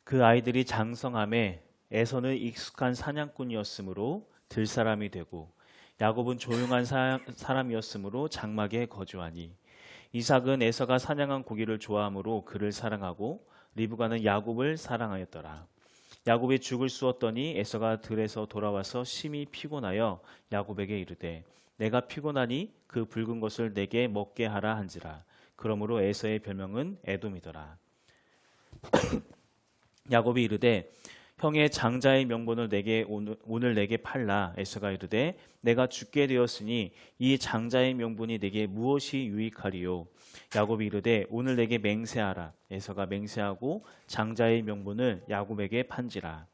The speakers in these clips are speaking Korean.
그 아이들이 장성함에 에서는 익숙한 사냥꾼이었으므로 들사람이 되고 야곱은 조용한 사람이었으므로 장막에 거주하니 이삭은 에서가 사냥한 고기를 좋아하므로 그를 사랑하고 리브가는 야곱을 사랑하였더라. 야곱이 죽을 쑤었더니 에서가 들에서 돌아와서 심히 피곤하여 야곱에게 이르되 내가 피곤하니 그 붉은 것을 내게 먹게 하라 한지라. 그러므로 에서의 별명은 에돔이더라. 야곱이 이르되 형의 장자의 명분을 내게 오늘 내게 팔라. 에서가 이르되 내가 죽게 되었으니 이 장자의 명분이 내게 무엇이 유익하리요. 야곱이 이르되 오늘 내게 맹세하라. 에서가 맹세하고 장자의 명분을 야곱에게 판지라.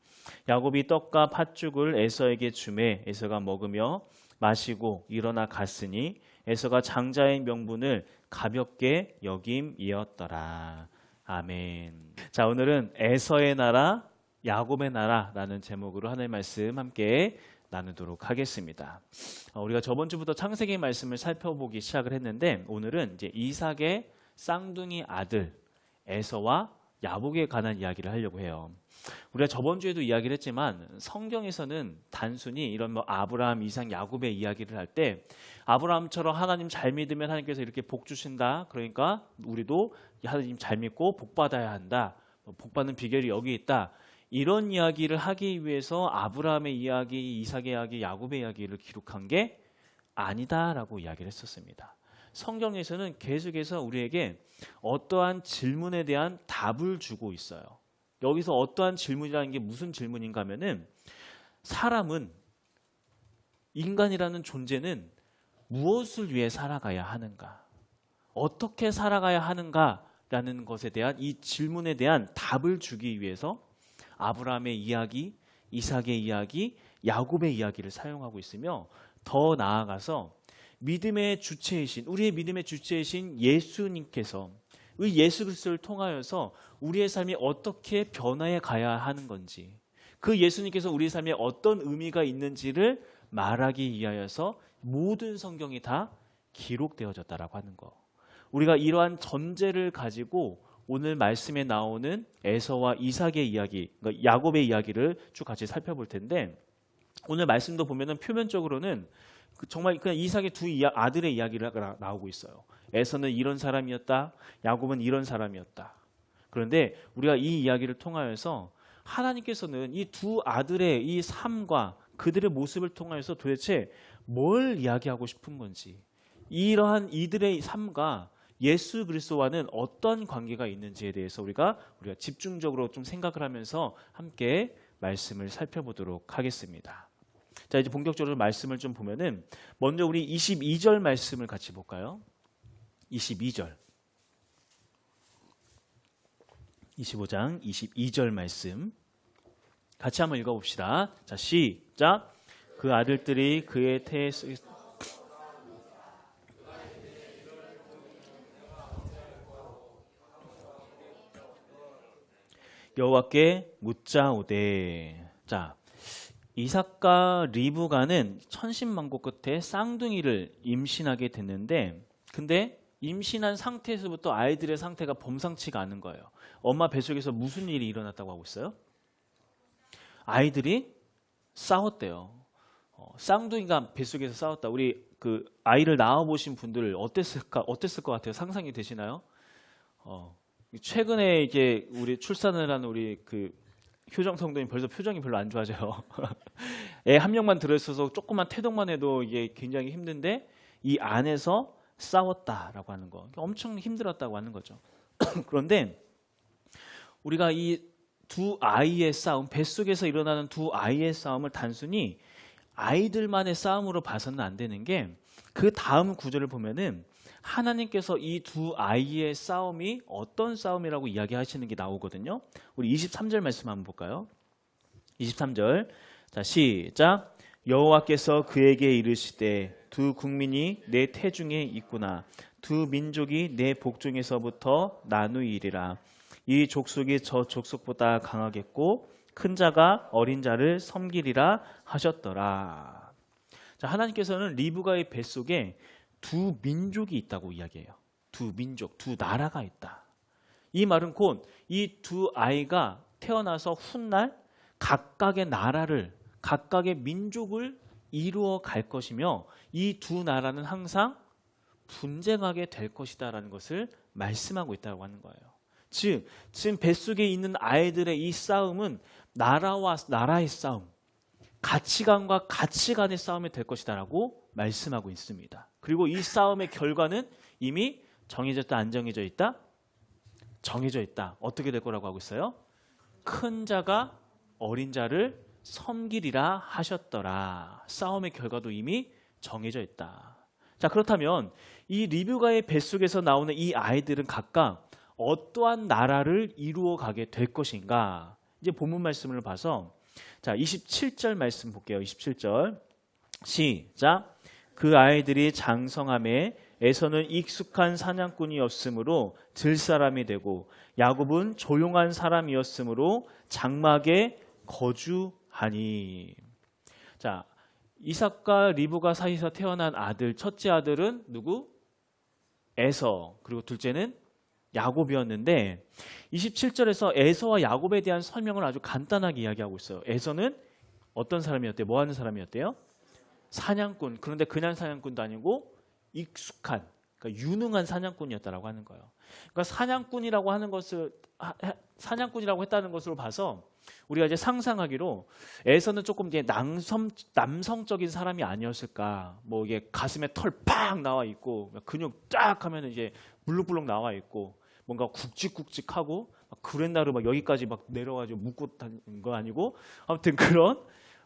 야곱이 떡과 팥죽을 에서에게 주매 에서가 먹으며 마시고 일어나 갔으니 에서가 장자의 명분을 가볍게 여김이었더라. 아멘. 자, 오늘은 에서의 나라 야곱의 나라라는 제목으로 하나님의 말씀 함께 나누도록 하겠습니다. 우리가 저번 주부터 창세기 말씀을 살펴보기 시작을 했는데 오늘은 이제 이삭의 쌍둥이 아들 에서와 야곱에 관한 이야기를 하려고 해요. 우리가 저번 주에도 이야기를 했지만 성경에서는 단순히 이런 아브라함, 이삭, 야곱의 이야기를 할 때 아브라함처럼 하나님 잘 믿으면 하나님께서 이렇게 복 주신다. 그러니까 우리도 하나님 잘 믿고 복 받아야 한다. 복 받는 비결이 여기 있다. 이런 이야기를 하기 위해서 아브라함의 이야기, 이삭의 이야기, 야곱의 이야기를 기록한 게 아니다라고 이야기를 했었습니다. 성경에서는 계속해서 우리에게 어떠한 질문에 대한 답을 주고 있어요. 여기서 어떠한 질문이라는 게 무슨 질문인가 하면은 사람은, 인간이라는 존재는 무엇을 위해 살아가야 하는가? 어떻게 살아가야 하는가라는 것에 대한 이 질문에 대한 답을 주기 위해서 아브라함의 이야기, 이삭의 이야기, 야곱의 이야기를 사용하고 있으며 더 나아가서 믿음의 주체이신, 우리의 믿음의 주체이신 예수님께서 이 예수 그리스도를 통하여서 우리의 삶이 어떻게 변화해 가야 하는 건지, 그 예수님께서 우리의 삶에 어떤 의미가 있는지를 말하기 위하여서 모든 성경이 다 기록되어졌다라고 하는 거. 우리가 이러한 전제를 가지고 오늘 말씀에 나오는 에서와 이삭의 이야기, 그러니까 야곱의 이야기를 쭉 같이 살펴볼 텐데 오늘 말씀도 보면은 표면적으로는 정말 그냥 이삭의 두 아들의 이야기가 나오고 있어요. 에서는 이런 사람이었다. 야곱은 이런 사람이었다. 그런데 우리가 이 이야기를 통하여서 하나님께서는 이 두 아들의 이 삶과 그들의 모습을 통하여서 도대체 뭘 이야기하고 싶은 건지, 이러한 이들의 삶과 예수 그리스도와는 어떤 관계가 있는지에 대해서 우리가 집중적으로 좀 생각을 하면서 함께 말씀을 살펴보도록 하겠습니다. 자, 이제 본격적으로 말씀을 좀 보면은 먼저 우리 22절 말씀을 같이 볼까요? 22절. 25장 22절 말씀 같이 한번 읽어봅시다. 자, 시작. 그 아들들이 그의 태에 여호와께 묻자오되. 자, 이삭과 리브가는 천신만고 끝에 쌍둥이를 임신하게 됐는데, 근데 임신한 상태에서부터 아이들의 상태가 범상치가 않은 거예요. 엄마 뱃속에서 무슨 일이 일어났다고 하고 있어요? 아이들이 싸웠대요. 쌍둥이가 뱃속에서 싸웠다. 우리 그 아이를 낳아보신 분들 어땠을 것 같아요? 상상이 되시나요? 최근에 이제 우리 출산을 하는 우리 그 효정 성도님 벌써 표정이 별로 안 좋아져요. 애 한 명만 들어있어서 조금만 태동만 해도 이게 굉장히 힘든데 이 안에서 싸웠다라고 하는 거, 엄청 힘들었다고 하는 거죠. 그런데 우리가 이 두 아이의 싸움, 뱃속에서 일어나는 두 아이의 싸움을 단순히 아이들만의 싸움으로 봐서는 안 되는 게, 그 다음 구절을 보면은 하나님께서 이 두 아이의 싸움이 어떤 싸움이라고 이야기하시는 게 나오거든요. 우리 23절 말씀 한번 볼까요? 23절. 자, 시작. 여호와께서 그에게 이르시되 두 국민이 내 태중에 있구나. 두 민족이 내 복중에서부터 나누이리라. 이 족속이 저 족속보다 강하겠고 큰 자가 어린 자를 섬기리라 하셨더라. 자, 하나님께서는 리브가의 뱃속에 두 민족이 있다고 이야기해요. 두 민족, 두 나라가 있다. 이 말은 곧 이 두 아이가 태어나서 훗날 각각의 나라를, 각각의 민족을 이루어 갈 것이며 이 두 나라는 항상 분쟁하게 될 것이다라는 것을 말씀하고 있다고 하는 거예요. 즉, 지금 뱃속에 있는 아이들의 이 싸움은 나라와 나라의 싸움, 가치관과 가치관의 싸움이 될 것이다라고 말씀하고 있습니다. 그리고 이 싸움의 결과는 이미 정해졌다, 안 정해져 있다? 정해져 있다. 어떻게 될 거라고 하고 있어요? 큰 자가 어린 자를 섬기리라 하셨더라. 싸움의 결과도 이미 정해져 있다. 자, 그렇다면 이 리브가의 뱃속에서 나오는 이 아이들은 각각 어떠한 나라를 이루어 가게 될 것인가? 이제 본문 말씀을 봐서 자, 27절 말씀 볼게요. 27절 시작. 그 아이들이 장성함에 에서는 익숙한 사냥꾼이었으므로 들 사람이 되고 야곱은 조용한 사람이었으므로 장막에 거주하니. 자, 이삭과 리브가 사이에서 태어난 아들, 첫째 아들은 누구? 에서. 그리고 둘째는 야곱이었는데 27절에서 에서와 야곱에 대한 설명을 아주 간단하게 이야기하고 있어요. 에서는 어떤 사람이었대요? 뭐 하는 사람이었대요? 사냥꾼. 그런데 그냥 사냥꾼도 아니고 익숙한, 그러니까 유능한 사냥꾼이었다라고 하는 거예요. 그러니까 사냥꾼이라고 하는 것을 사냥꾼이라고 했다는 것으로 봐서 우리가 이제 상상하기로 에서는 조금 이제 남성적인 사람이 아니었을까. 뭐 이게 가슴에 털 팍 나와 있고 근육 쫙 하면 이제 물룩물룩 나와 있고 뭔가 굵직굵직하고 그랜나루 막 여기까지 막 내려가지고 묶고 다니는 거 아니고 아무튼 그런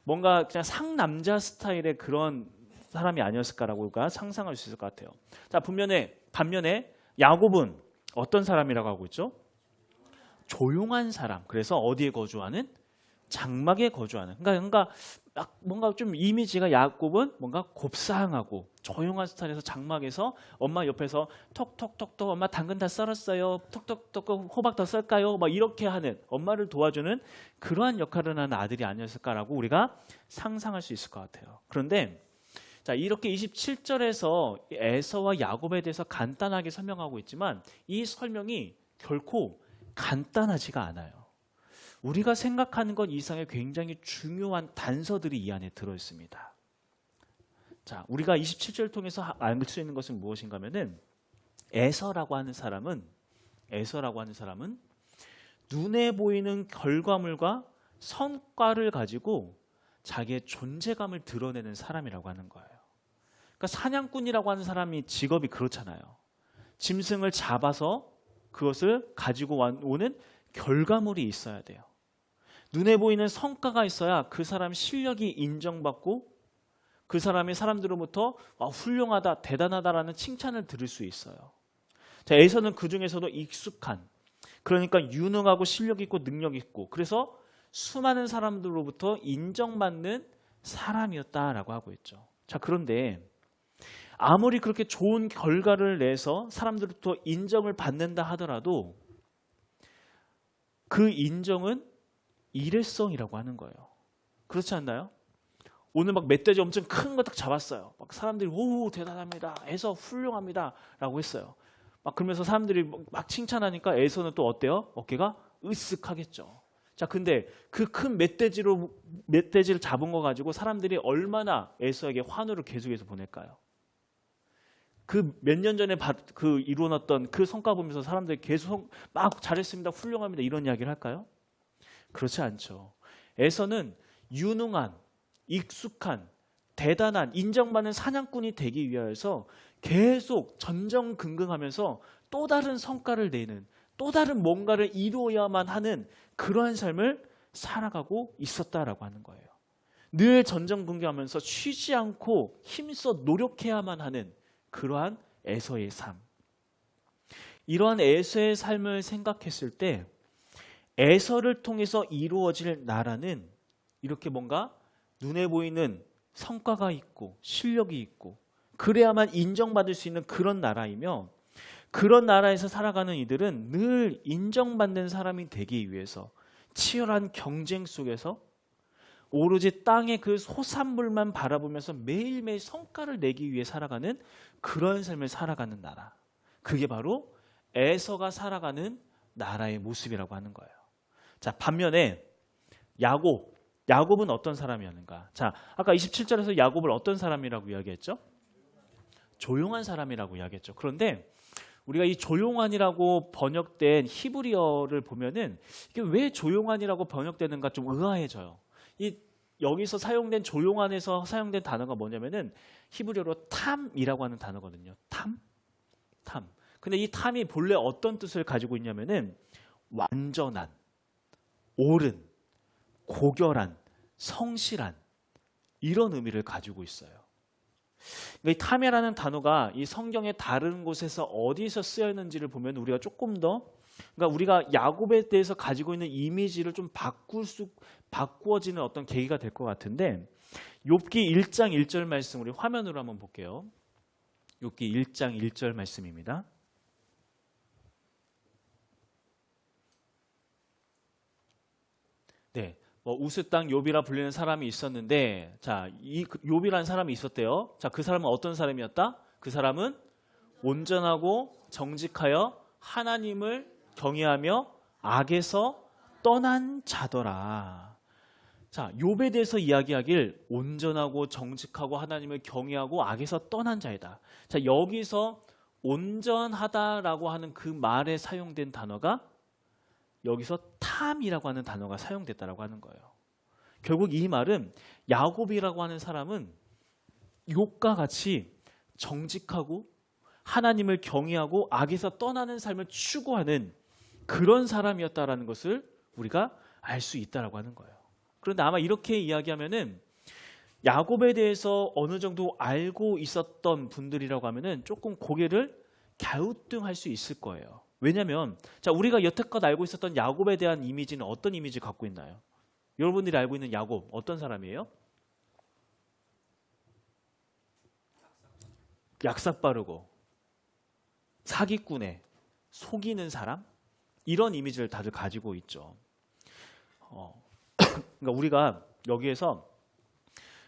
뭔가 그냥 상남자 스타일의 그런 사람이 아니었을까라고 우리가 상상할 수 있을 것 같아요. 자, 반면에 야곱은 어떤 사람이라고 하고 있죠? 조용한 사람. 그래서 어디에 거주하는? 장막에 거주하는. 그러니까 뭔가 좀 이미지가 야곱은 뭔가 곱상하고 조용한 스타일에서 장막에서 엄마 옆에서 톡톡톡톡 엄마 당근 다 썰었어요. 톡톡톡 호박 더 썰까요? 막 이렇게 하는 엄마를 도와주는 그러한 역할을 하는 아들이 아니었을까라고 우리가 상상할 수 있을 것 같아요. 그런데 자, 이렇게 27절에서 에서와 야곱에 대해서 간단하게 설명하고 있지만 이 설명이 결코 간단하지가 않아요. 우리가 생각하는 것 이상의 굉장히 중요한 단서들이 이 안에 들어있습니다. 자, 우리가 27절을 통해서 알 수 있는 것은 무엇인가 하면은 에서라고 하는 사람은 눈에 보이는 결과물과 성과를 가지고 자기의 존재감을 드러내는 사람이라고 하는 거예요. 그러니까 사냥꾼이라고 하는 사람이 직업이 그렇잖아요. 짐승을 잡아서 그것을 가지고 오는 결과물이 있어야 돼요. 눈에 보이는 성과가 있어야 그 사람 실력이 인정받고 그 사람이 사람들로부터 훌륭하다, 대단하다라는 칭찬을 들을 수 있어요. 자, 에서는 그 중에서도 익숙한, 그러니까 유능하고 실력 있고 능력 있고 그래서 수많은 사람들로부터 인정받는 사람이었다라고 하고 있죠. 자, 그런데 아무리 그렇게 좋은 결과를 내서 사람들로부터 인정을 받는다 하더라도 그 인정은 일회성이라고 하는 거예요. 그렇지 않나요? 오늘 막 멧돼지 엄청 큰 거 딱 잡았어요. 막 사람들이 오 대단합니다. 에서 훌륭합니다. 라고 했어요. 막 그러면서 사람들이 막 칭찬하니까 에서는 또 어때요? 어깨가 으쓱하겠죠. 자, 근데 그 큰 멧돼지를 잡은 거 가지고 사람들이 얼마나 에서에게 환호를 계속해서 보낼까요? 그 몇 년 전에 이루어놨던 그 성과 보면서 사람들이 계속 막 잘했습니다, 훌륭합니다 이런 이야기를 할까요? 그렇지 않죠. 에서는 유능한, 익숙한, 대단한, 인정받는 사냥꾼이 되기 위하여서 계속 전전긍긍하면서 또 다른 성과를 내는, 또 다른 뭔가를 이루어야만 하는 그러한 삶을 살아가고 있었다라고 하는 거예요. 늘 전전긍긍하면서 쉬지 않고 힘써 노력해야만 하는 그러한 에서의 삶. 이러한 에서의 삶을 생각했을 때 에서를 통해서 이루어질 나라는 이렇게 뭔가 눈에 보이는 성과가 있고 실력이 있고 그래야만 인정받을 수 있는 그런 나라이며 그런 나라에서 살아가는 이들은 늘 인정받는 사람이 되기 위해서 치열한 경쟁 속에서 오로지 땅의 그 소산물만 바라보면서 매일매일 성과를 내기 위해 살아가는 그런 삶을 살아가는 나라. 그게 바로 에서가 살아가는 나라의 모습이라고 하는 거예요. 자, 반면에 야곱은 어떤 사람이었는가? 자, 아까 27절에서 야곱을 어떤 사람이라고 이야기했죠? 조용한 사람이라고 이야기했죠. 그런데 우리가 이 조용한이라고 번역된 히브리어를 보면은 이게 왜 조용한이라고 번역되는가 좀 의아해져요. 여기서 사용된 조용한에서 사용된 단어가 뭐냐면은 히브리어로 탐이라고 하는 단어거든요. 탐. 근데 이 탐이 본래 어떤 뜻을 가지고 있냐면은 완전한, 옳은, 고결한, 성실한 이런 의미를 가지고 있어요. 이 탐이라는 단어가 이 성경의 다른 곳에서 어디서 쓰여 있는지를 보면 우리가 조금 더 그러니까 우리가 야곱에 대해서 가지고 있는 이미지를 좀 바꾸어지는 어떤 계기가 될 것 같은데 욥기 1장 1절 말씀 우리 화면으로 한번 볼게요. 욥기 1장 1절 말씀입니다. 네. 우스땅 욥이라 불리는 사람이 있었는데 자, 이 욥이라는 사람이 있었대요. 자, 그 사람은 어떤 사람이었다? 그 사람은 온전하고 정직하여 하나님을 경외하며 악에서 떠난 자더라. 자, 욥에 대해서 이야기하길 온전하고 정직하고 하나님을 경외하고 악에서 떠난 자이다. 자, 여기서 온전하다라고 하는 그 말에 사용된 단어가 여기서 탐이라고 하는 단어가 사용됐다라고 하는 거예요. 결국 이 말은 야곱이라고 하는 사람은 욥과 같이 정직하고 하나님을 경외하고 악에서 떠나는 삶을 추구하는 그런 사람이었다라는 것을 우리가 알 수 있다라고 하는 거예요. 그런데 아마 이렇게 이야기하면은 야곱에 대해서 어느 정도 알고 있었던 분들이라고 하면은 조금 고개를 갸우뚱할 수 있을 거예요. 왜냐하면 자, 우리가 여태껏 알고 있었던 야곱에 대한 이미지는 어떤 이미지 갖고 있나요? 여러분들이 알고 있는 야곱 어떤 사람이에요? 약삭빠르고 사기꾼에 속이는 사람? 이런 이미지를 다들 가지고 있죠. 그러니까 우리가 여기에서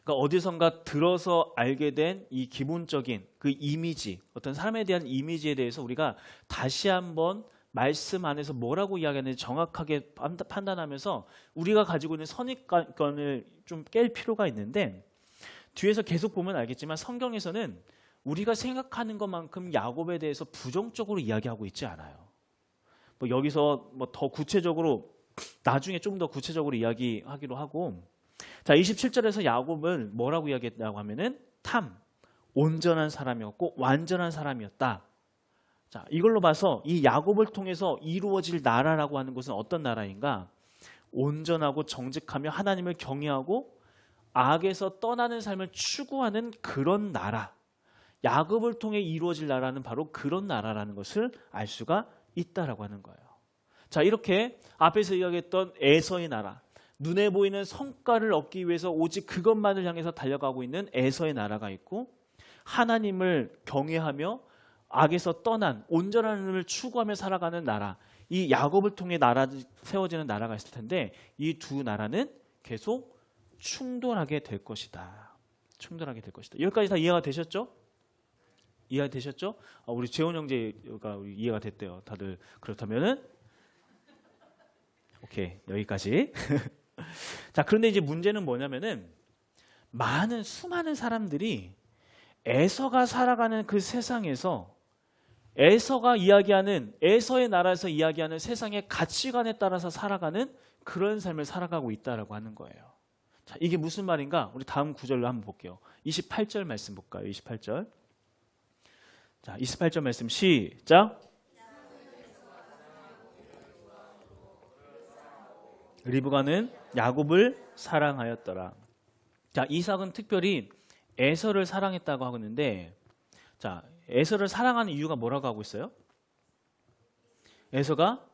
그러니까 어디선가 들어서 알게 된 이 기본적인 그 이미지, 어떤 사람에 대한 이미지에 대해서 우리가 다시 한번 말씀 안에서 뭐라고 이야기하는지 정확하게 판단하면서 우리가 가지고 있는 선입견을 좀 깰 필요가 있는데 뒤에서 계속 보면 알겠지만 성경에서는 우리가 생각하는 것만큼 야곱에 대해서 부정적으로 이야기하고 있지 않아요. 여기서 더 구체적으로 나중에 좀 더 구체적으로 이야기하기로 하고 자, 27절에서 야곱은 뭐라고 이야기했다고 하면은 탐, 온전한 사람이었고 완전한 사람이었다. 자, 이걸로 봐서 이 야곱을 통해서 이루어질 나라라고 하는 것은 어떤 나라인가? 온전하고 정직하며 하나님을 경외하고 악에서 떠나는 삶을 추구하는 그런 나라. 야곱을 통해 이루어질 나라는 바로 그런 나라라는 것을 알 수가 있다라고 하는 거예요. 자, 이렇게 앞에서 이야기했던 에서의 나라, 눈에 보이는 성과를 얻기 위해서 오직 그것만을 향해서 달려가고 있는 에서의 나라가 있고 하나님을 경외하며 악에서 떠난 온전한 삶을 추구하며 살아가는 나라, 이 야곱을 통해 세워지는 나라가 있을 텐데 이 두 나라는 계속 충돌하게 될 것이다. 충돌하게 될 것이다. 여기까지 다 이해가 되셨죠? 이해가 되셨죠? 우리 재원 형제가 이해가 됐대요. 다들 그렇다면은 오케이, 여기까지. 자, 그런데 이제 문제는 뭐냐면은 수많은 사람들이 에서가 살아가는 그 세상에서 에서의 나라에서 이야기하는 세상의 가치관에 따라서 살아가는 그런 삶을 살아가고 있다라고 하는 거예요. 자, 이게 무슨 말인가? 우리 다음 구절로 한번 볼게요. 28절 말씀 볼까요? 28절. 자, 28절 말씀 시작. 리브가는 야곱을 사랑하였더라. 자, 이삭은 특별히 에서를 사랑했다고 하고 있는데, 자, 에서를 사랑하는 이유가 뭐라고 하고 있어요? 에서가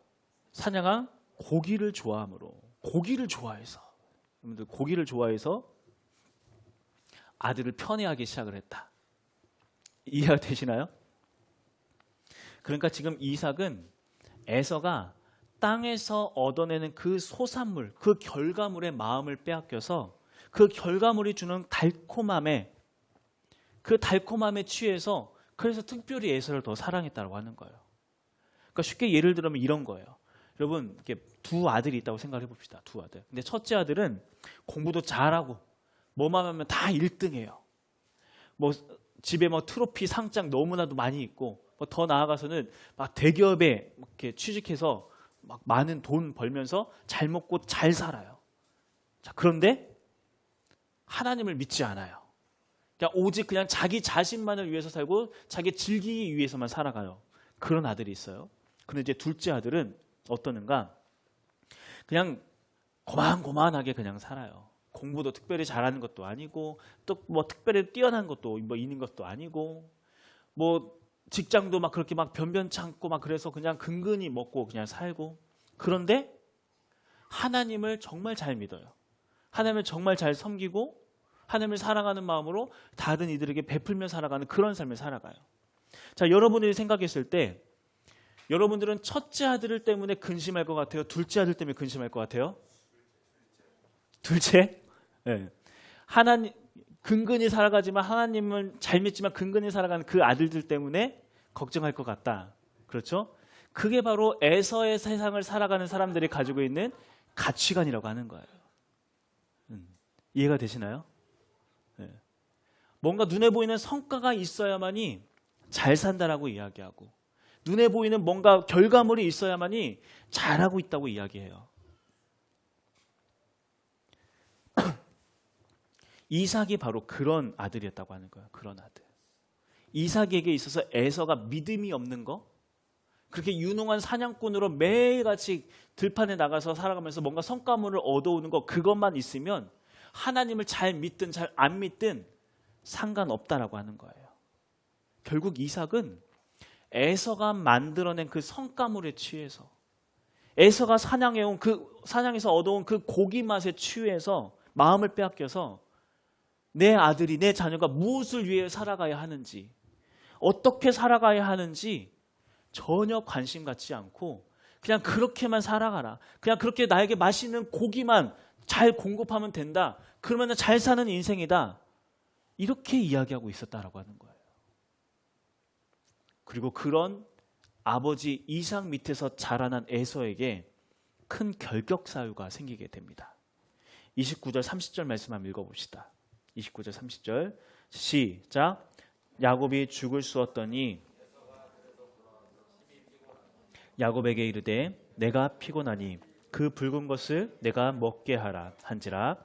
사냥한 고기를 좋아함으로, 고기를 좋아해서, 여러분들 고기를 좋아해서 아들을 편애하기 시작을 했다. 이해가 되시나요? 그러니까 지금 이삭은 에서가 땅에서 얻어내는 그 소산물, 그 결과물의 마음을 빼앗겨서 그 결과물이 주는 달콤함에 취해서 그래서 특별히 에서를 더 사랑했다고 하는 거예요. 그러니까 쉽게 예를 들면 이런 거예요. 여러분 이렇게 두 아들이 있다고 생각해 봅시다. 두 아들. 근데 첫째 아들은 공부도 잘하고 뭐만 하면 다 1등해요. 뭐 집에 뭐 트로피 상장 너무나도 많이 있고 뭐 더 나아가서는 막 대기업에 이렇게 취직해서 막 많은 돈 벌면서 잘 먹고 잘 살아요. 자, 그런데 하나님을 믿지 않아요. 그냥 오직 그냥 자기 자신만을 위해서 살고 자기 즐기기 위해서만 살아가요. 그런 아들이 있어요. 그런데 이제 둘째 아들은 어떠는가? 그냥 고만고만하게 그냥 살아요. 공부도 특별히 잘하는 것도 아니고 또 뭐 특별히 뛰어난 것도 뭐 있는 것도 아니고 뭐 직장도 막 그렇게 막 변변찮고 막 그래서 그냥 근근히 먹고 그냥 살고. 그런데 하나님을 정말 잘 믿어요. 하나님을 정말 잘 섬기고 하나님을 사랑하는 마음으로 다른 이들에게 베풀며 살아가는 그런 삶을 살아가요. 자, 여러분들이 생각했을 때 여러분들은 첫째 아들 때문에 근심할 것 같아요? 둘째 아들 때문에 근심할 것 같아요? 둘째? 네. 하나님 근근히 살아가지만 하나님을 잘 믿지만 근근히 살아가는 그 아들들 때문에 걱정할 것 같다. 그렇죠? 그게 바로 에서의 세상을 살아가는 사람들이 가지고 있는 가치관이라고 하는 거예요. 이해가 되시나요? 네. 뭔가 눈에 보이는 성과가 있어야만이 잘 산다라고 이야기하고 눈에 보이는 뭔가 결과물이 있어야만이 잘하고 있다고 이야기해요. 이삭이 바로 그런 아들이었다고 하는 거예요. 그런 아들. 이삭에게 있어서 에서가 믿음이 없는 거, 그렇게 유능한 사냥꾼으로 매일같이 들판에 나가서 살아가면서 뭔가 성과물을 얻어오는 거, 그것만 있으면 하나님을 잘 믿든 잘 안 믿든 상관없다라고 하는 거예요. 결국 이삭은 에서가 만들어낸 그 성과물에 취해서 에서가 사냥해온 그 사냥에서 얻어온 그 고기 맛에 취해서 마음을 빼앗겨서 내 아들이 내 자녀가 무엇을 위해 살아가야 하는지 어떻게 살아가야 하는지 전혀 관심 갖지 않고 그냥 그렇게만 살아가라. 그냥 그렇게 나에게 맛있는 고기만 잘 공급하면 된다. 그러면 잘 사는 인생이다. 이렇게 이야기하고 있었다라고 하는 거예요. 그리고 그런 아버지 이삭 밑에서 자라난 에서에게 큰 결격 사유가 생기게 됩니다. 29절 30절 말씀 한번 읽어봅시다. 29절 30절 시작. 야곱이 죽을 쑤었더니 야곱에게 이르되 내가 피곤하니 그 붉은 것을 내가 먹게 하라 한지라.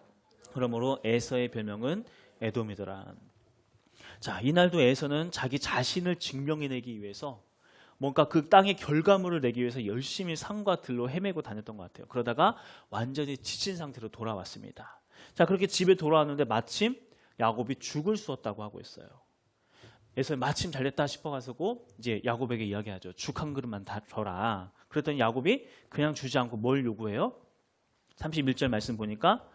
그러므로 에서의 별명은 에돔이더라. 자, 이날도 에서는 자기 자신을 증명해내기 위해서 뭔가 그 땅의 결과물을 내기 위해서 열심히 산과 들로 헤매고 다녔던 것 같아요. 그러다가 완전히 지친 상태로 돌아왔습니다. 자, 그렇게 집에 돌아왔는데 마침 야곱이 죽을 쑤었다고 하고 있어요. 에서 마침 잘됐다 싶어가지고 이제 야곱에게 이야기하죠. 죽 한 그릇만 다 줘라. 그랬더니 야곱이 그냥 주지 않고 뭘 요구해요? 31절 말씀 보니까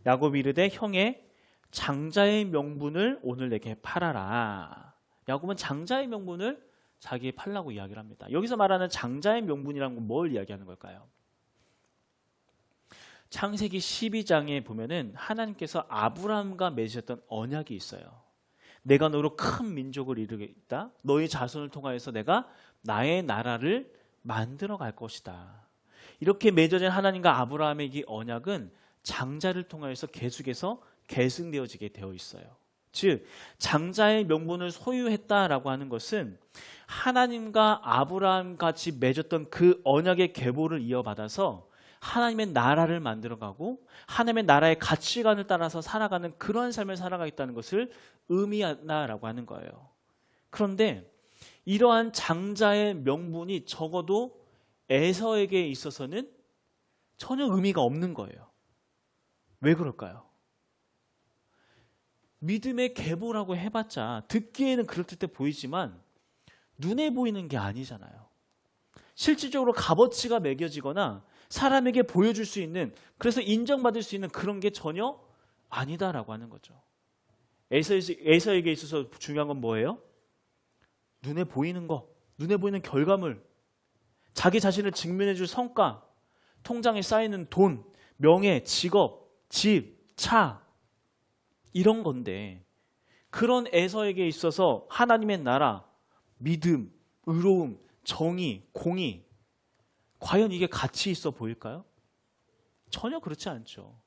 야곱이 이르되 형의 장자의 명분을 오늘 내게 팔아라. 야곱은 장자의 명분을 자기에 팔라고 이야기를 합니다. 여기서 말하는 장자의 명분이라는 건 뭘 이야기하는 걸까요? 창세기 12장에 보면은 하나님께서 아브라함과 맺으셨던 언약이 있어요. 내가 너로 큰 민족을 이루겠다. 너희 자손을 통하여서 내가 나의 나라를 만들어 갈 것이다. 이렇게 맺어진 하나님과 아브라함의 이 언약은 장자를 통하여서 계속해서 계승되어지게 되어 있어요. 즉 장자의 명분을 소유했다라고 하는 것은 하나님과 아브라함 같이 맺었던 그 언약의 계보를 이어받아서 하나님의 나라를 만들어가고 하나님의 나라의 가치관을 따라서 살아가는 그런 삶을 살아가겠다는 것을 의미한다라고 하는 거예요. 그런데 이러한 장자의 명분이 적어도 에서에게 있어서는 전혀 의미가 없는 거예요. 왜 그럴까요? 믿음의 계보라고 해봤자 듣기에는 그럴듯해 보이지만 눈에 보이는 게 아니잖아요. 실질적으로 값어치가 매겨지거나 사람에게 보여줄 수 있는, 그래서 인정받을 수 있는 그런 게 전혀 아니다라고 하는 거죠. 에서에게 있어서 중요한 건 뭐예요? 눈에 보이는 거, 눈에 보이는 결과물, 자기 자신을 증명해 줄 성과, 통장에 쌓이는 돈, 명예, 직업, 집, 차, 이런 건데 그런 에서에게 있어서 하나님의 나라, 믿음, 의로움, 정의, 공의, 과연 이게 가치 있어 보일까요? 전혀 그렇지 않죠.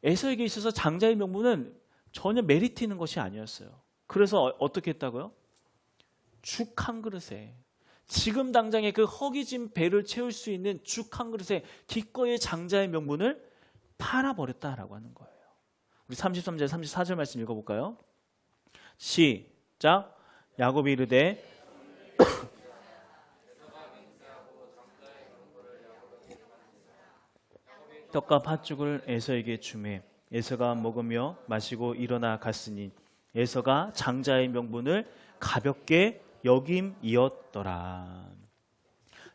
에서에게 있어서 장자의 명분은 전혀 메리트 있는 것이 아니었어요. 그래서 어떻게 했다고요? 죽 한 그릇에, 지금 당장에 그 허기진 배를 채울 수 있는 죽 한 그릇에 기꺼이 장자의 명분을 팔아버렸다라고 하는 거예요. 우리 33절 34절 말씀 읽어볼까요? 시작. 야곱이 이르되 떡과 팥죽을 에서에게 주매 에서가 먹으며 마시고 일어나 갔으니 에서가 장자의 명분을 가볍게 여김이었더라.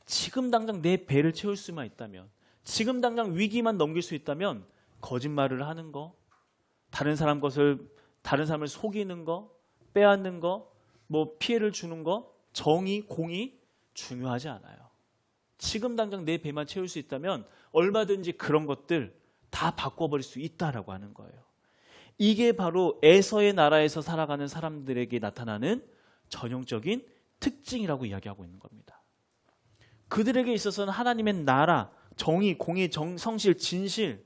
지금 당장 내 배를 채울 수만 있다면, 지금 당장 위기만 넘길 수 있다면 거짓말을 하는 거, 다른 사람을 속이는 거, 빼앗는 거, 뭐 피해를 주는 거, 정의, 공의 중요하지 않아요. 지금 당장 내 배만 채울 수 있다면 얼마든지 그런 것들 다 바꿔버릴 수 있다라고 하는 거예요. 이게 바로 에서의 나라에서 살아가는 사람들에게 나타나는 전형적인 특징이라고 이야기하고 있는 겁니다. 그들에게 있어서는 하나님의 나라, 정의, 공의, 성실, 진실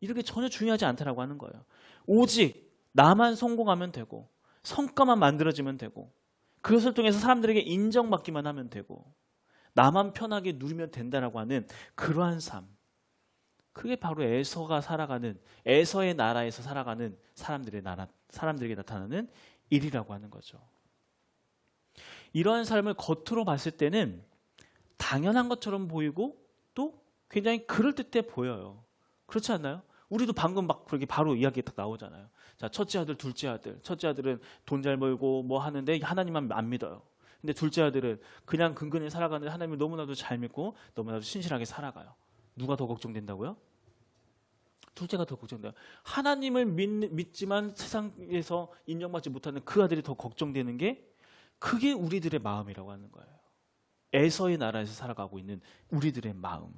이렇게 전혀 중요하지 않다라고 하는 거예요. 오직 나만 성공하면 되고 성과만 만들어지면 되고 그것을 통해서 사람들에게 인정받기만 하면 되고 나만 편하게 누리면 된다라고 하는 그러한 삶, 그게 바로 에서가 살아가는, 에서의 나라에서 살아가는 사람들에게 나타나는 일이라고 하는 거죠. 이러한 삶을 겉으로 봤을 때는 당연한 것처럼 보이고 또 굉장히 그럴듯해 보여요. 그렇지 않나요? 우리도 방금 막 그렇게 바로 이야기 딱 나오잖아요. 자, 첫째 아들, 둘째 아들. 첫째 아들은 돈 잘 벌고 뭐 하는데 하나님만 안 믿어요. 근데 둘째 아들은 그냥 근근히 살아가는데 하나님을 너무나도 잘 믿고 너무나도 신실하게 살아가요. 누가 더 걱정된다고요? 둘째가 더 걱정돼요. 하나님을 믿지만 세상에서 인정받지 못하는 그 아들이 더 걱정되는 게, 그게 우리들의 마음이라고 하는 거예요. 에서의 나라에서 살아가고 있는 우리들의 마음.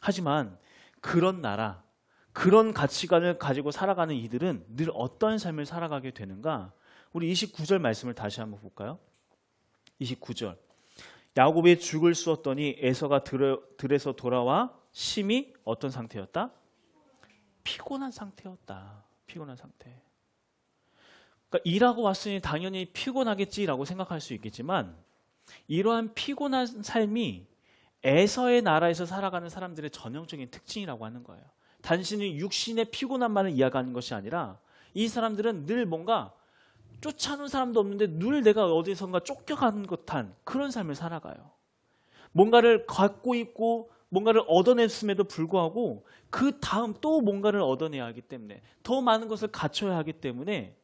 하지만 그런 나라, 그런 가치관을 가지고 살아가는 이들은 늘 어떤 삶을 살아가게 되는가? 우리 29절 말씀을 다시 한번 볼까요? 29절. 야곱이 죽을 쑤었더니 에서가 들에서 돌아와 심히 어떤 상태였다? 피곤한 상태였다. 피곤한 상태. 그러니까 일하고 왔으니 당연히 피곤하겠지라고 생각할 수 있겠지만, 이러한 피곤한 삶이 에서의 나라에서 살아가는 사람들의 전형적인 특징이라고 하는 거예요. 단순히 육신의 피곤함만을 이야기하는 것이 아니라 이 사람들은 늘 뭔가 쫓아오는 사람도 없는데 늘 내가 어디선가 쫓겨가는 듯한 그런 삶을 살아가요. 뭔가를 갖고 있고 뭔가를 얻어냈음에도 불구하고 그 다음 또 뭔가를 얻어내야 하기 때문에, 더 많은 것을 갖춰야 하기 때문에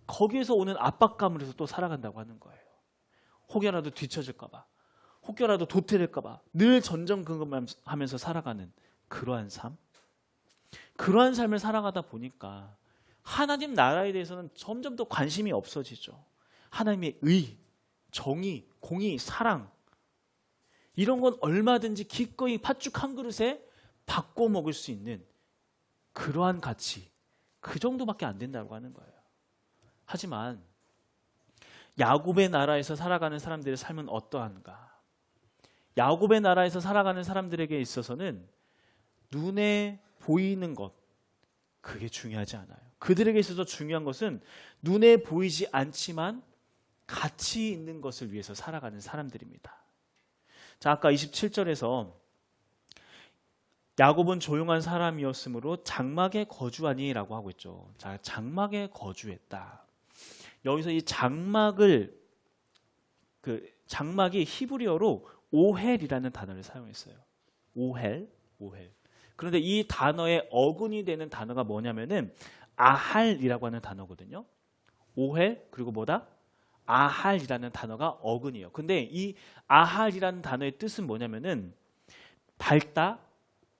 거기에서 오는 압박감으로 또 살아간다고 하는 거예요. 혹여라도 뒤처질까 봐, 혹여라도 도태될까 봐 늘 전전긍긍하면서 살아가는 그러한 삶, 그러한 삶을 살아가다 보니까 하나님 나라에 대해서는 점점 더 관심이 없어지죠. 하나님의 의, 정의, 공의, 사랑, 이런 건 얼마든지 기꺼이 팥죽 한 그릇에 바꿔 먹을 수 있는 그러한 가치, 그 정도밖에 안 된다고 하는 거예요. 하지만 야곱의 나라에서 살아가는 사람들의 삶은 어떠한가? 야곱의 나라에서 살아가는 사람들에게 있어서는 눈에 보이는 것, 그게 중요하지 않아요. 그들에게 있어서 중요한 것은 눈에 보이지 않지만 가치 있는 것을 위해서 살아가는 사람들입니다. 자, 아까 27절에서 야곱은 조용한 사람이었으므로 장막에 거주하니라고 하고 있죠. 자, 장막에 거주했다. 여기서 이 장막이 히브리어로 오헬이라는 단어를 사용했어요. 오헬. 그런데 이 단어의 어근이 되는 단어가 뭐냐면은 아할이라고 하는 단어거든요. 오헬 그리고 뭐다? 아할이라는 단어가 어근이에요. 근데 이 아할이라는 단어의 뜻은 뭐냐면은 밝다,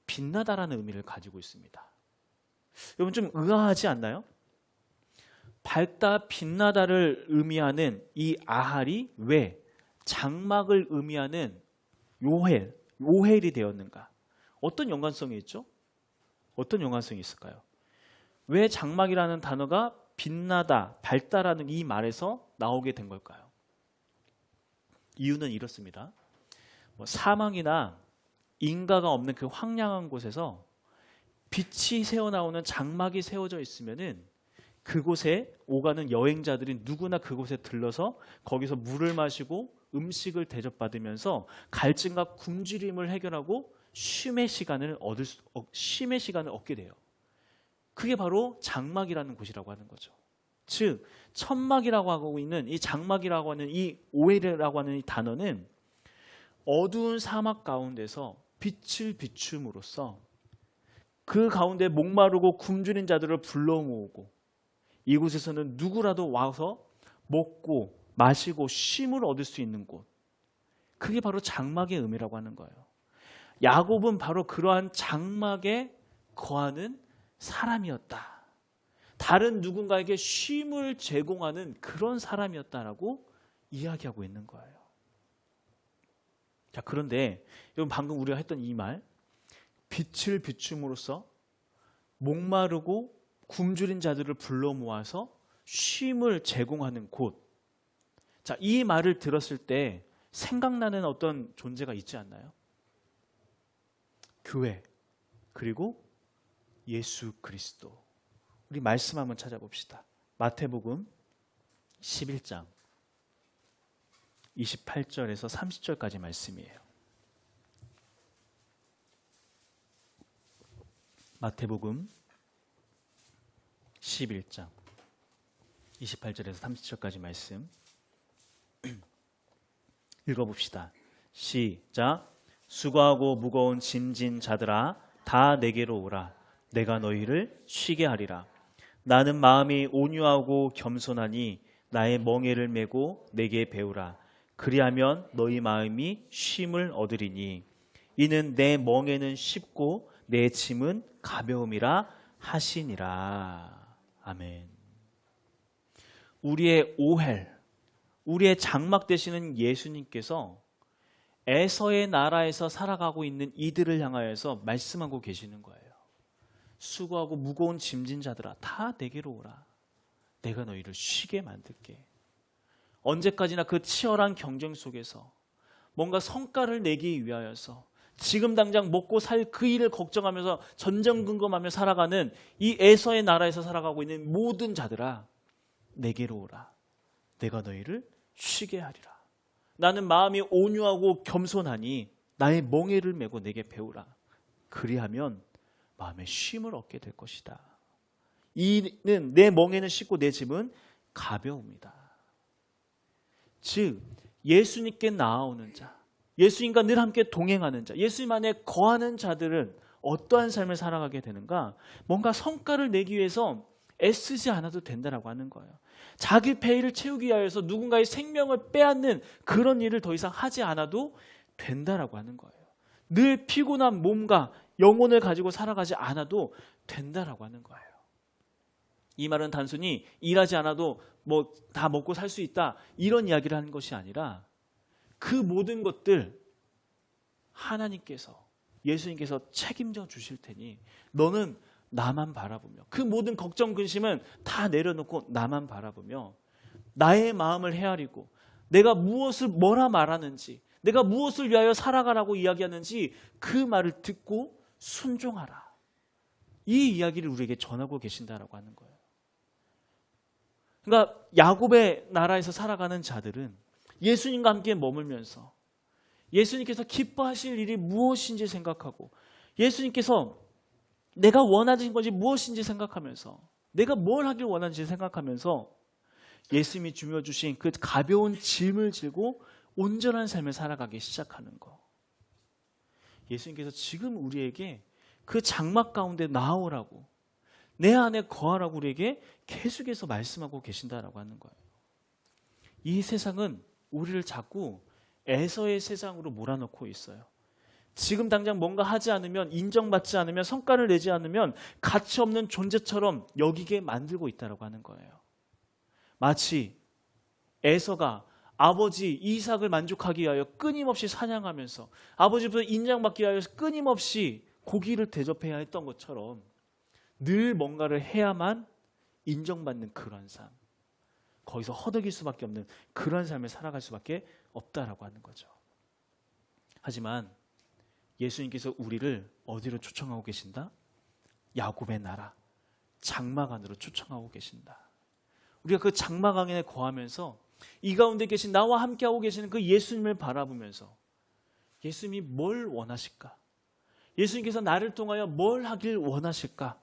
빛나다라는 의미를 가지고 있습니다. 여러분 좀 의아하지 않나요? 밝다, 빛나다를 의미하는 이 아할이 왜 장막을 의미하는 요헬이 되었는가? 어떤 연관성이 있죠? 어떤 연관성이 있을까요? 왜 장막이라는 단어가 빛나다, 밝다라는 이 말에서 나오게 된 걸까요? 이유는 이렇습니다. 뭐 사막이나 인가가 없는 그 황량한 곳에서 빛이 새어나오는 장막이 세워져 있으면은 그곳에 오가는 여행자들이 누구나 그곳에 들러서 거기서 물을 마시고 음식을 대접받으면서 갈증과 굶주림을 해결하고 쉼의 시간을 얻게 돼요. 그게 바로 장막이라는 곳이라고 하는 거죠. 즉 천막이라고 하고 있는 이 장막이라고 하는 이 오엘이라고 하는 이 단어는 어두운 사막 가운데서 빛을 비춤으로써 그 가운데 목마르고 굶주린 자들을 불러 모으고 이곳에서는 누구라도 와서 먹고 마시고 쉼을 얻을 수 있는 곳, 그게 바로 장막의 의미라고 하는 거예요. 야곱은 바로 그러한 장막에 거하는 사람이었다. 다른 누군가에게 쉼을 제공하는 그런 사람이었다라고 이야기하고 있는 거예요. 자, 그런데 여러분 방금 우리가 했던 이 말, 빛을 비춤으로써 목마르고 굶주린 자들을 불러 모아서 쉼을 제공하는 곳. 자, 이 말을 들었을 때 생각나는 어떤 존재가 있지 않나요? 교회, 그리고 예수 그리스도. 우리 말씀 한번 찾아봅시다. 마태복음 11장 28절에서 30절까지 말씀이에요. 마태복음 11장 28절에서 30절까지 말씀 읽어봅시다. 시작. 수고하고 무거운 짐진 자들아 다 내게로 오라. 내가 너희를 쉬게 하리라. 나는 마음이 온유하고 겸손하니 나의 멍에를 메고 내게 배우라. 그리하면 너희 마음이 쉼을 얻으리니 이는 내 멍에는 쉽고 내 짐은 가벼움이라 하시니라. 아멘. 우리의 오헬, 우리의 장막 되시는 예수님께서 에서의 나라에서 살아가고 있는 이들을 향하여서 말씀하고 계시는 거예요. 수고하고 무거운 짐진 자들아 다 내게로 오라. 내가 너희를 쉬게 만들게. 언제까지나 그 치열한 경쟁 속에서 뭔가 성과를 내기 위하여서 지금 당장 먹고 살 그 일을 걱정하면서 전전긍긍하며 살아가는 이 에서의 나라에서 살아가고 있는 모든 자들아 내게로 오라. 내가 너희를 쉬게 하리라. 나는 마음이 온유하고 겸손하니 나의 멍에를 메고 내게 배우라. 그리하면 마음의 쉼을 얻게 될 것이다. 이는 내 멍에는 쉽고 내 짐은 가벼웁니다. 즉 예수님께 나아오는 자, 예수님과 늘 함께 동행하는 자, 예수님 안에 거하는 자들은 어떠한 삶을 살아가게 되는가? 뭔가 성과를 내기 위해서 애쓰지 않아도 된다라고 하는 거예요. 자기 배를 채우기 위해서 누군가의 생명을 빼앗는 그런 일을 더 이상 하지 않아도 된다라고 하는 거예요. 늘 피곤한 몸과 영혼을 가지고 살아가지 않아도 된다라고 하는 거예요. 이 말은 단순히 일하지 않아도 뭐 다 먹고 살 수 있다 이런 이야기를 하는 것이 아니라 그 모든 것들 하나님께서 예수님께서 책임져 주실 테니 너는 나만 바라보며 그 모든 걱정 근심은 다 내려놓고 나만 바라보며 나의 마음을 헤아리고 내가 무엇을 뭐라 말하는지 내가 무엇을 위하여 살아가라고 이야기하는지 그 말을 듣고 순종하라. 이 이야기를 우리에게 전하고 계신다라고 하는 거예요. 그러니까 야곱의 나라에서 살아가는 자들은 예수님과 함께 머물면서 예수님께서 기뻐하실 일이 무엇인지 생각하고 예수님께서 내가 원하는 것이 무엇인지 생각하면서 내가 뭘 하길 원하는지 생각하면서 예수님이 주며 주신 그 가벼운 짐을 지고 온전한 삶을 살아가기 시작하는 거. 예수님께서 지금 우리에게 그 장막 가운데 나오라고 내 안에 거하라고 우리에게 계속해서 말씀하고 계신다라고 하는 거예요. 이 세상은 우리를 자꾸 에서의 세상으로 몰아넣고 있어요. 지금 당장 뭔가 하지 않으면 인정받지 않으면 성과를 내지 않으면 가치 없는 존재처럼 여기게 만들고 있다라고 하는 거예요. 마치 에서가 아버지 이삭을 만족하기 위하여 끊임없이 사냥하면서 아버지부터 인정받기 위하여 끊임없이 고기를 대접해야 했던 것처럼 늘 뭔가를 해야만 인정받는 그런 삶, 거기서 허덕일 수밖에 없는 그런 삶을 살아갈 수밖에 없다라고 하는 거죠. 하지만 예수님께서 우리를 어디로 초청하고 계신다? 야곱의 나라, 장막 안으로 초청하고 계신다. 우리가 그 장막 안에 거하면서 이 가운데 계신 나와 함께하고 계시는 그 예수님을 바라보면서 예수님이 뭘 원하실까? 예수님께서 나를 통하여 뭘 하길 원하실까?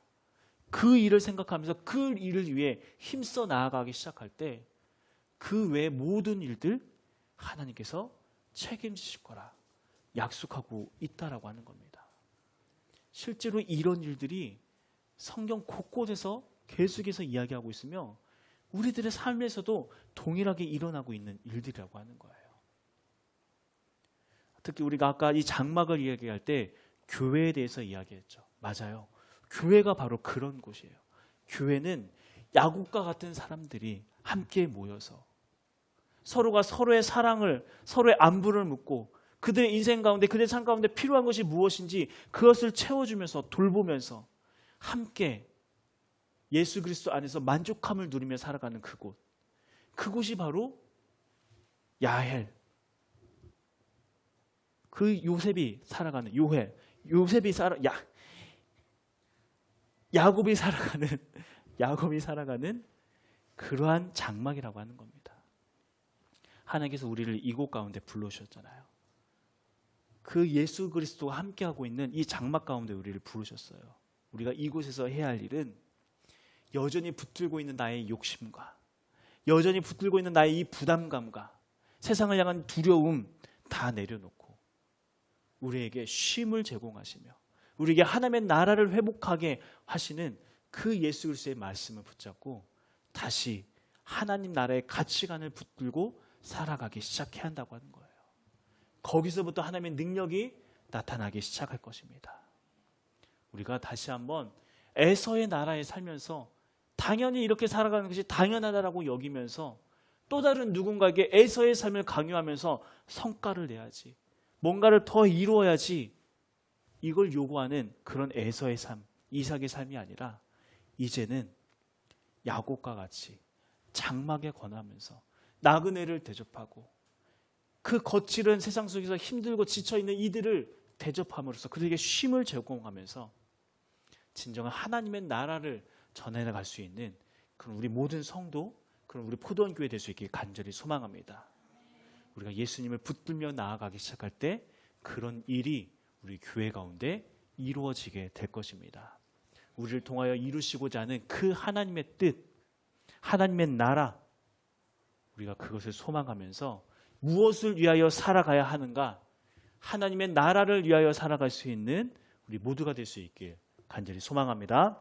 그 일을 생각하면서 그 일을 위해 힘써 나아가기 시작할 때 그 외의 모든 일들 하나님께서 책임지실 거라 약속하고 있다라고 하는 겁니다. 실제로 이런 일들이 성경 곳곳에서 계속해서 이야기하고 있으며 우리들의 삶에서도 동일하게 일어나고 있는 일들이라고 하는 거예요. 특히 우리가 아까 이 장막을 이야기할 때 교회에 대해서 이야기했죠. 맞아요. 교회가 바로 그런 곳이에요. 교회는 야곱과 같은 사람들이 함께 모여서 서로가 서로의 사랑을, 서로의 안부를 묻고 그들의 인생 가운데, 그들의 삶 가운데 필요한 것이 무엇인지 그것을 채워주면서 돌보면서 함께 예수 그리스도 안에서 만족함을 누리며 살아가는 그곳. 그곳이 바로 야헬. 그 요셉이 살아가는 야곱이 살아가는 그러한 장막이라고 하는 겁니다. 하나님께서 우리를 이곳 가운데 불러주셨잖아요. 그 예수 그리스도와 함께하고 있는 이 장막 가운데 우리를 부르셨어요. 우리가 이곳에서 해야 할 일은 여전히 붙들고 있는 나의 욕심과 여전히 붙들고 있는 나의 이 부담감과 세상을 향한 두려움 다 내려놓고 우리에게 쉼을 제공하시며 우리에게 하나님의 나라를 회복하게 하시는 그 예수 그리스도의 말씀을 붙잡고 다시 하나님 나라의 가치관을 붙들고 살아가기 시작해야 한다고 하는 거예요. 거기서부터 하나님의 능력이 나타나기 시작할 것입니다. 우리가 다시 한번 에서의 나라에 살면서 당연히 이렇게 살아가는 것이 당연하다라고 여기면서 또 다른 누군가에게 에서의 삶을 강요하면서 성과를 내야지, 뭔가를 더 이루어야지, 이걸 요구하는 그런 에서의 삶, 이삭의 삶이 아니라 이제는 야곱과 같이 장막에 거하면서 나그네를 대접하고 그 거칠은 세상 속에서 힘들고 지쳐있는 이들을 대접함으로써 그들에게 쉼을 제공하면서 진정한 하나님의 나라를 전해나갈 수 있는 그런 우리 모든 성도, 그런 우리 포도원 교회 될 수 있길 간절히 소망합니다. 우리가 예수님을 붙들며 나아가기 시작할 때 그런 일이 우리 교회 가운데 이루어지게 될 것입니다. 우리를 통하여 이루시고자 하는 그 하나님의 뜻, 하나님의 나라, 우리가 그것을 소망하면서 무엇을 위하여 살아가야 하는가, 하나님의 나라를 위하여 살아갈 수 있는 우리 모두가 될 수 있길 간절히 소망합니다.